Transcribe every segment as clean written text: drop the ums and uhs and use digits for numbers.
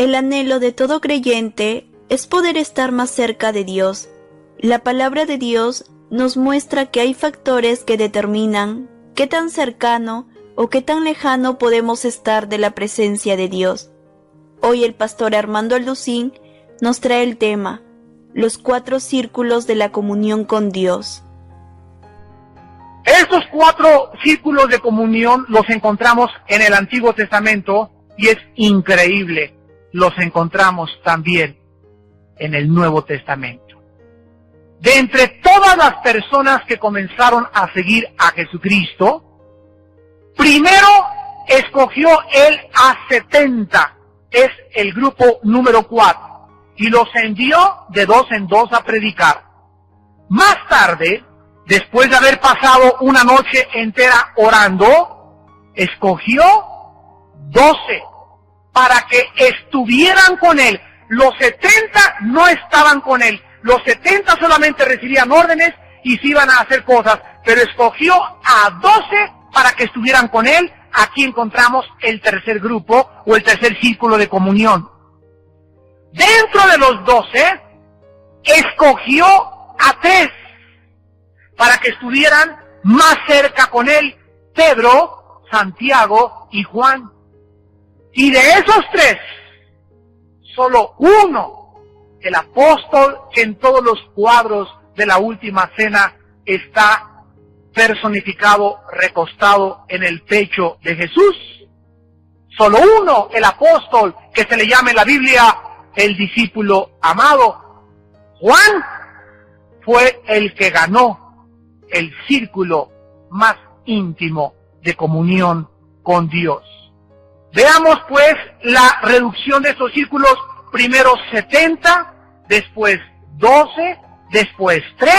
El anhelo de todo creyente es poder estar más cerca de Dios. La palabra de Dios nos muestra que hay factores que determinan qué tan cercano o qué tan lejano podemos estar de la presencia de Dios. Hoy el pastor Armando Alducín nos trae el tema, los 4 círculos de la comunión con Dios. Estos 4 círculos de comunión los encontramos en el Antiguo Testamento y es increíble, los encontramos también en el Nuevo Testamento. De entre todas las personas que comenzaron a seguir a Jesucristo, primero escogió él a 70, es el grupo número 4, y los envió de 2 en 2 a predicar. Más tarde, después de haber pasado una noche entera orando, escogió 12 para que estuvieran con él. Los 70 no estaban con él. Los 70 solamente recibían órdenes y se iban a hacer cosas, pero escogió a 12 para que estuvieran con él. Aquí encontramos el tercer grupo o el tercer círculo de comunión. Dentro de los 12, escogió a 3 para que estuvieran más cerca con él, Pedro, Santiago y Juan. Y de esos 3, solo uno, el apóstol que en todos los cuadros de la última cena está personificado, recostado en el pecho de Jesús. Solo uno, el apóstol, que se le llama en la Biblia el discípulo amado. Juan fue el que ganó el círculo más íntimo de comunión con Dios. Veamos pues la reducción de estos círculos, primero 70, después 12, después 3,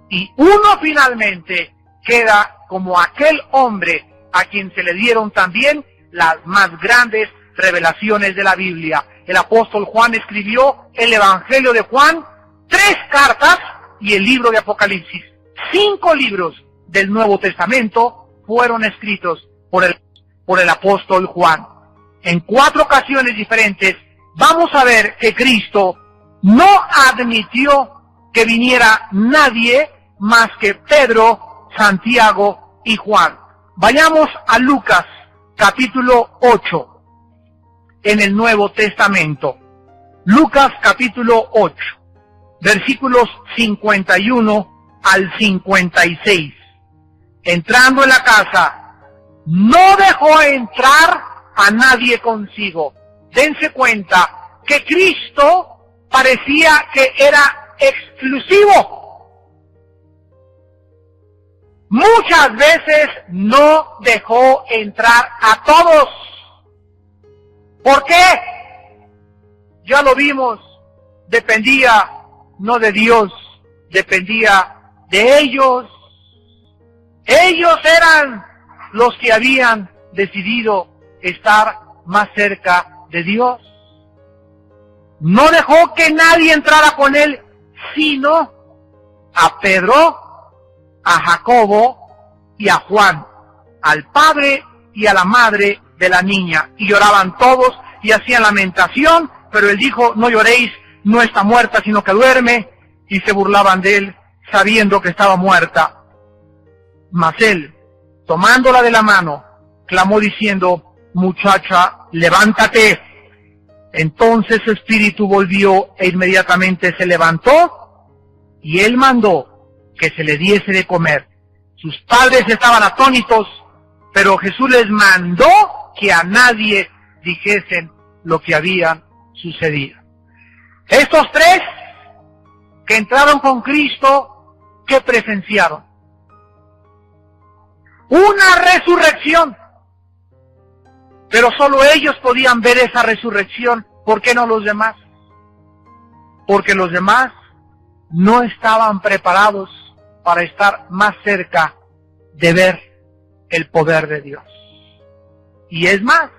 y uno finalmente queda como aquel hombre a quien se le dieron también las más grandes revelaciones de la Biblia. El apóstol Juan escribió el Evangelio de Juan, 3 cartas y el libro de Apocalipsis. 5 libros del Nuevo Testamento fueron escritos por el apóstol Juan. En 4 ocasiones diferentes vamos a ver que Cristo no admitió que viniera nadie más que Pedro, Santiago y Juan. Vayamos a Lucas, capítulo 8, en el Nuevo Testamento. Lucas, capítulo 8, versículos 51 al 56. Entrando en la casa, no dejó entrar a nadie consigo. Dense cuenta que Cristo parecía que era exclusivo. Muchas veces no dejó entrar a todos. ¿Por qué? Ya lo vimos, dependía no de Dios, dependía de ellos. Ellos eran los que habían decidido estar más cerca de Dios. No dejó que nadie entrara con él, sino a Pedro, a Jacobo y a Juan, al padre y a la madre de la niña. Y lloraban todos y hacían lamentación, pero él dijo, no lloréis, no está muerta, sino que duerme. Y se burlaban de él, sabiendo que estaba muerta. Mas él, tomándola de la mano, clamó diciendo, muchacha, levántate. Entonces su espíritu volvió e inmediatamente se levantó, y él mandó que se le diese de comer. Sus padres estaban atónitos, pero Jesús les mandó que a nadie dijesen lo que había sucedido. Estos 3 que entraron con Cristo, ¿qué presenciaron? Una resurrección. Pero solo ellos podían ver esa resurrección. ¿Por qué no los demás? Porque los demás no estaban preparados para estar más cerca de ver el poder de Dios. Y es más,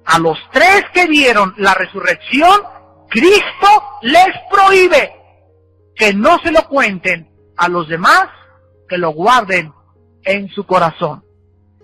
a los 3 que vieron la resurrección, Cristo les prohíbe que no se lo cuenten a los demás, que lo guarden en su corazón.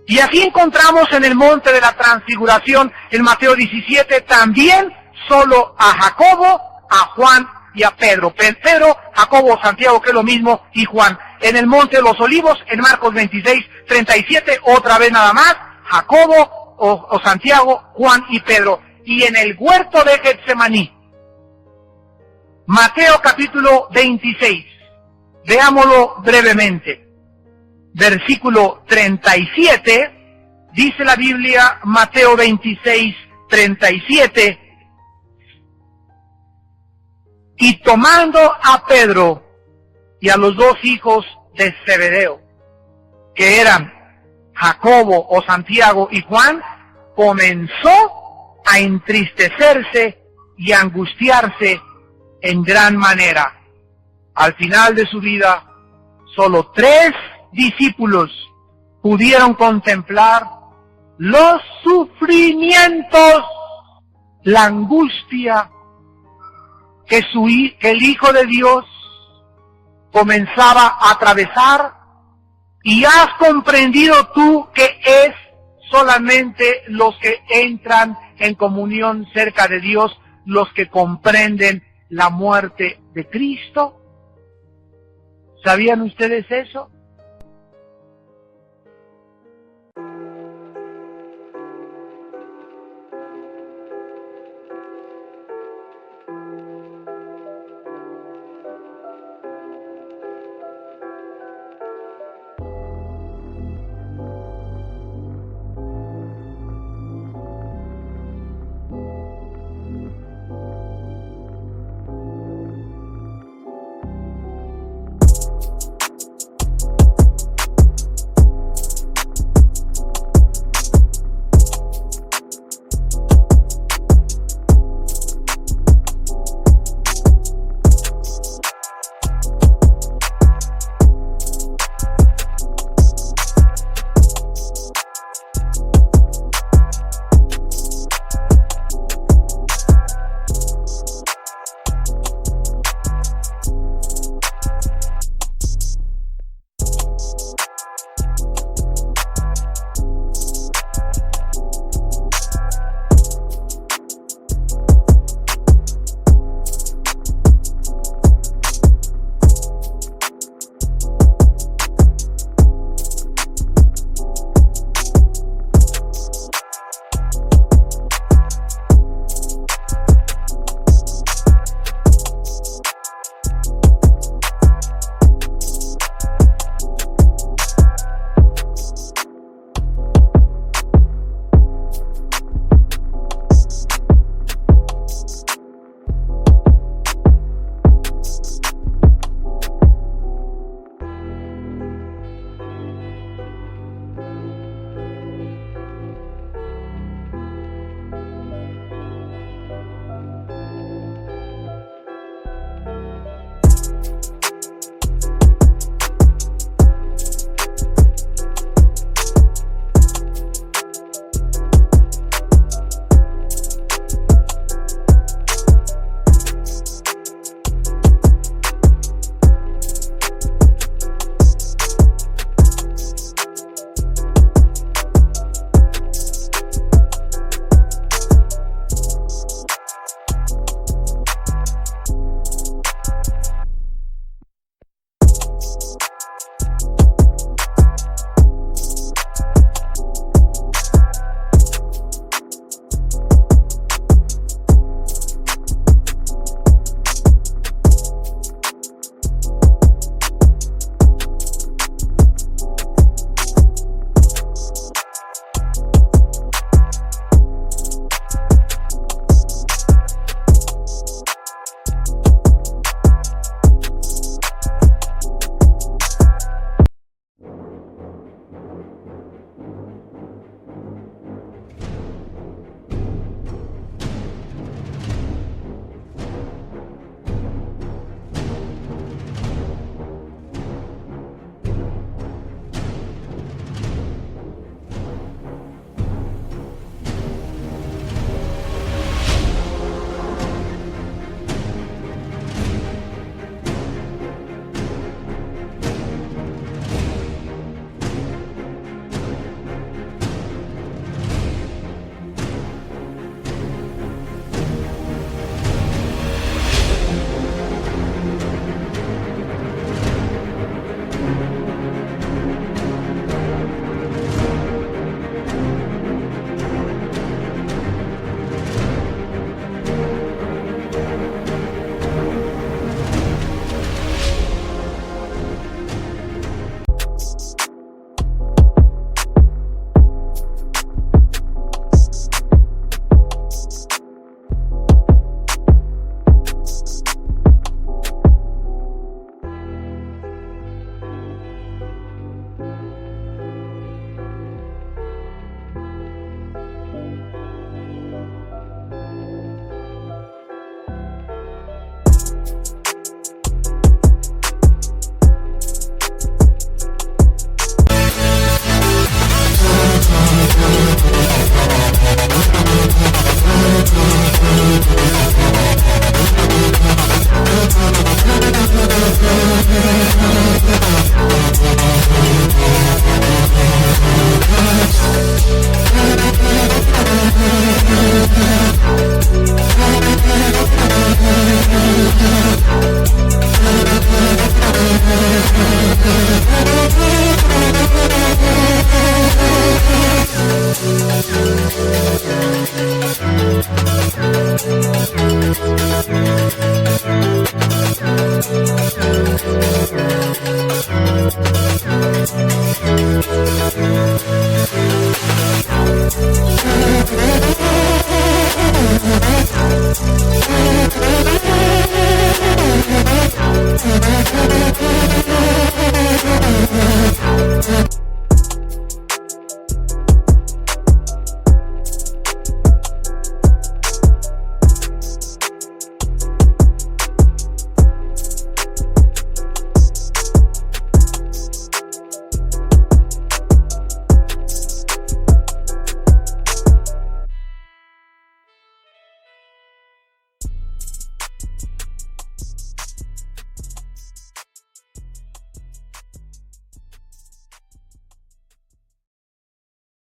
Y aquí encontramos en el monte de la transfiguración, en Mateo 17, también solo a Jacobo, a Juan y a Pedro. Pedro, Jacobo, Santiago, que es lo mismo, y Juan. En el Monte de los Olivos, en Marcos 26:37, otra vez nada más, Jacobo o Santiago, Juan y Pedro. Y en el huerto de Getsemaní, Mateo capítulo 26, veámoslo brevemente. Versículo 37, dice la Biblia, Mateo 26:37, y tomando a Pedro y a los dos hijos de Zebedeo, que eran Jacobo o Santiago y Juan, comenzó a entristecerse y a angustiarse en gran manera. Al final de su vida, solo 3 discípulos pudieron contemplar los sufrimientos, la angustia que el Hijo de Dios comenzaba a atravesar. Y has comprendido tú que es solamente los que entran en comunión cerca de Dios los que comprenden la muerte de Cristo. ¿Sabían ustedes eso?